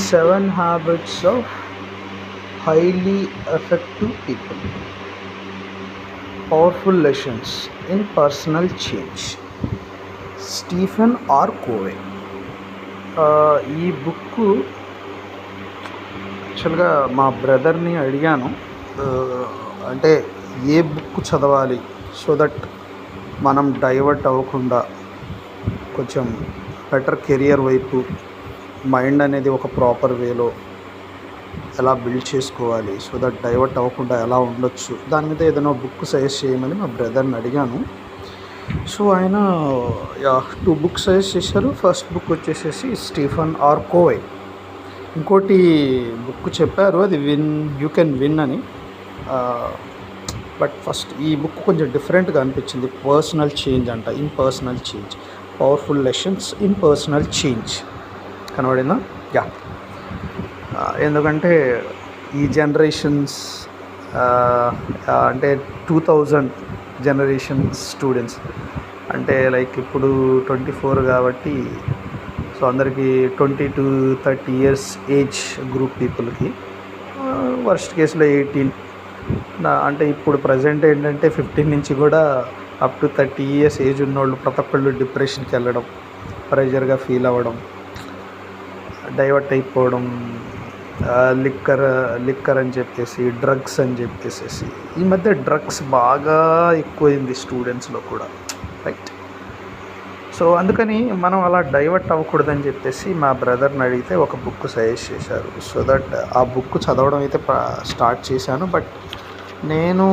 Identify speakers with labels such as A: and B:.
A: Seven Habits of Highly Effective People. Powerful Lessons in Personal Change. Stephen R Covey. ఈ book యాక్చువల్గా మా బ్రదర్ని అడిగాను, అంటే ఏ బుక్ చదవాలి సో దట్ మనం డైవర్ట్ అవ్వకుండా కొంచెం బెటర్ కెరియర్ వైపు మైండ్ అనేది ఒక ప్రాపర్ వేలో ఎలా బిల్డ్ చేసుకోవాలి, సో దట్ డైవర్ట్ అవ్వకుండా ఎలా ఉండొచ్చు, దాని మీద ఏదైనా బుక్ సజెస్ట్ చేయమని మా బ్రదర్ని అడిగాను. సో ఆయన 2 బుక్స్ సజెస్ట్ చేశారు. ఫస్ట్ బుక్ వచ్చేసేసి స్టీఫెన్ ఆర్ కోవే. ఇంకోటి బుక్ చెప్పారు, అది యూ కెన్ విన్ అని. బట్ ఫస్ట్ ఈ బుక్ కొంచెం డిఫరెంట్గా అనిపించింది. పర్సనల్ చేంజ్ అంట, in personal change, powerful lessons in personal change. కనబడిందా? యా. ఎందుకంటే ఈ జనరేషన్స్ అంటే 2000 జనరేషన్ స్టూడెంట్స్, అంటే లైక్ ఇప్పుడు 24 కాబట్టి, సో అందరికీ 20 to 30 years ఏజ్ గ్రూప్ పీపుల్కి, వర్స్ట్ కేసులో 18. అంటే ఇప్పుడు ప్రజెంట్ ఏంటంటే 15 నుంచి కూడా అప్ టు 30 years ఏజ్ ఉన్నోళ్ళు ప్రతి ఒక్కళ్ళు డిప్రెషన్కి వెళ్ళడం, ప్రెషర్గా ఫీల్ అవ్వడం, డైవర్ట్ అయిపోవడం, లిక్కర్ అని చెప్పేసి, డ్రగ్స్ అని చెప్పేసి. ఈ మధ్య డ్రగ్స్ బాగా ఎక్కువైంది స్టూడెంట్స్లో కూడా, రైట్? సో అందుకని మనం అలా డైవర్ట్ అవ్వకూడదని చెప్పేసి మా బ్రదర్ని అడిగితే ఒక బుక్ సజెస్ట్ చేశారు. సో దట్ ఆ బుక్ చదవడం అయితే స్టార్ట్ చేశాను. బట్ నేను